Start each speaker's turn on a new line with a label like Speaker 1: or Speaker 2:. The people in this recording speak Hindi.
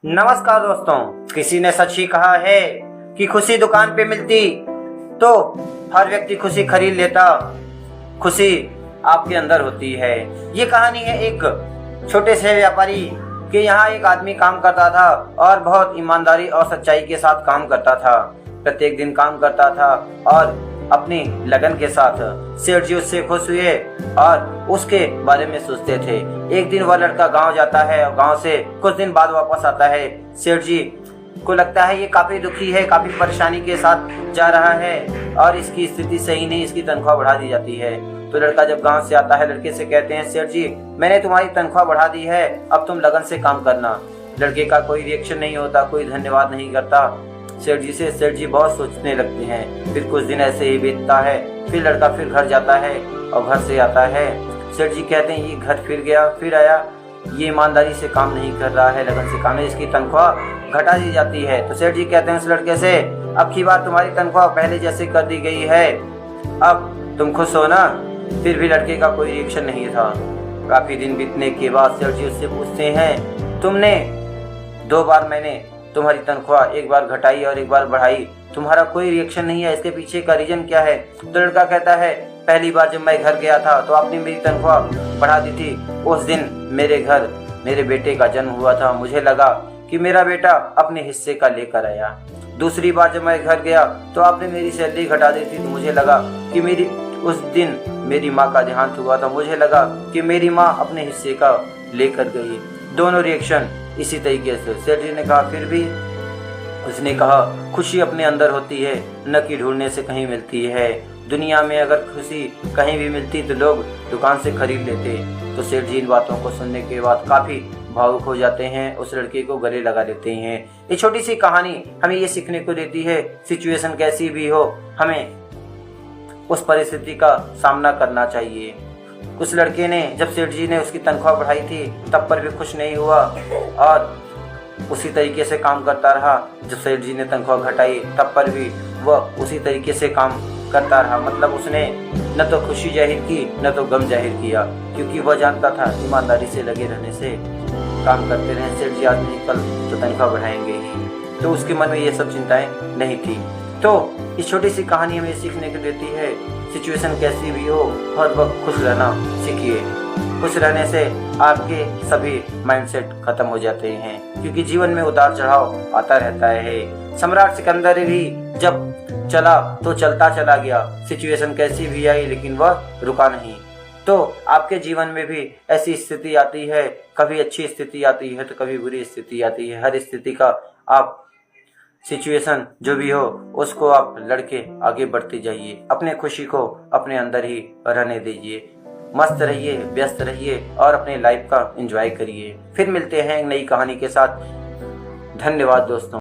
Speaker 1: नमस्कार दोस्तों। किसी ने सच ही कहा है कि खुशी दुकान पे मिलती तो हर व्यक्ति खुशी खरीद लेता। खुशी आपके अंदर होती है। ये कहानी है एक छोटे से व्यापारी के। यहाँ एक आदमी काम करता था और बहुत ईमानदारी और सच्चाई के साथ काम करता था। प्रत्येक दिन काम करता था और अपनी लगन के साथ। सेठ जी उससे खुश हुए और उसके बारे में सोचते थे। एक दिन वह लड़का गांव जाता है और गांव से कुछ दिन बाद वापस आता है। सेठ जी को लगता है ये काफी दुखी है, काफी परेशानी के साथ जा रहा है और इसकी स्थिति सही नहीं, इसकी तनख्वाह बढ़ा दी जाती है। तो लड़का जब गांव से आता है लड़के से कहते हैं, सेठ जी मैंने तुम्हारी तनख्वाह बढ़ा दी है, अब तुम लगन से काम करना। लड़के का कोई रिएक्शन नहीं होता, कोई धन्यवाद नहीं करता। सेठ जी बहुत सोचने लगते हैं। फिर कुछ दिन ऐसे ही बीतता है। फिर लड़का फिर घर जाता है और घर से आता है। सेठ जी कहते हैं ये घर फिर गया फिर आया, ये ईमानदारी से काम नहीं कर रहा है, लगन से काम नहीं, इसकी तनख्वाह घटा दी जाती है। तो सेठ जी कहते हैं उस लड़के से, अब की बार तुम्हारी तनख्वाह पहले जैसे कर दी गई है, अब तुम खुश हो ना। फिर भी लड़के का कोई रिएक्शन नहीं था। काफी दिन बीतने के बाद सेठ जी उससे पूछते हैं, तुमने 2 बार मैंने तुम्हारी तनख्वाह एक बार घटाई और एक बार बढ़ाई, तुम्हारा कोई रिएक्शन नहीं है, इसके पीछे का रीजन क्या है। तो लड़का कहता है, पहली बार जब मैं घर गया था तो आपने मेरी तनख्वाह बढ़ा दी थी। उस दिन मेरे घर मेरे बेटे का जन्म हुआ था, मुझे लगा कि मेरा बेटा अपने हिस्से का लेकर आया। दूसरी बार जब मैं घर गया तो आपने मेरी सैलरी घटा दी थी, तो मुझे लगा कि उस दिन मेरी माँ का देहांत हुआ था, मुझे लगा कि मेरी माँ अपने हिस्से का लेकर गई। दोनों रिएक्शन इसी तरीके से। सेठ जी ने कहा, फिर भी उसने कहा, खुशी अपने अंदर होती है, न कि ढूंढने से कहीं मिलती है। दुनिया में अगर खुशी कहीं भी मिलती तो लोग दुकान से खरीद लेते। तो सेठ जी इन बातों को सुनने के बाद काफी भावुक हो जाते हैं, उस लड़के को गले लगा लेते हैं। ये छोटी सी कहानी हमें ये सीखने को देती है, सिचुएशन कैसी भी हो हमें उस परिस्थिति का सामना करना चाहिए। उस लड़के ने जब सेठ जी ने उसकी तनख्वाह बढ़ाई थी तब पर भी खुश नहीं हुआ और उसी तरीके से काम करता रहा। जब सेठ जी ने तनख्वाह घटाई तब पर भी वह उसी तरीके से काम करता रहा। मतलब उसने न तो खुशी जाहिर की न तो गम जाहिर किया, क्योंकि वह जानता था ईमानदारी से लगे रहने से काम करते रहे सेठ जी आज नहीं कल तो तनख्वाह बढ़ाएंगे ही। तो उसके मन में ये सब चिंताएं नहीं थी। तो इस छोटी सी कहानी हमें सीखने को देती है, सिचुएशन कैसी भी हो हर वक्त खुश रहना सीखिए। खुश रहने से आपके सभी माइंडसेट खत्म हो जाते हैं, क्योंकि जीवन में उतार चढ़ाव आता रहता है। सम्राट सिकंदर भी जब चला तो चलता चला गया, सिचुएशन कैसी भी आई लेकिन वह रुका नहीं। तो आपके जीवन में भी ऐसी स्थिति आती है, कभी अच्छी स्थिति आती है तो कभी बुरी स्थिति आती है। हर स्थिति का आप सिचुएशन जो भी हो उसको आप लड़के आगे बढ़ते जाइए। अपने खुशी को अपने अंदर ही रहने दीजिए। मस्त रहिए, व्यस्त रहिए और अपने लाइफ का एंजॉय करिए। फिर मिलते हैं एक नई कहानी के साथ। धन्यवाद दोस्तों।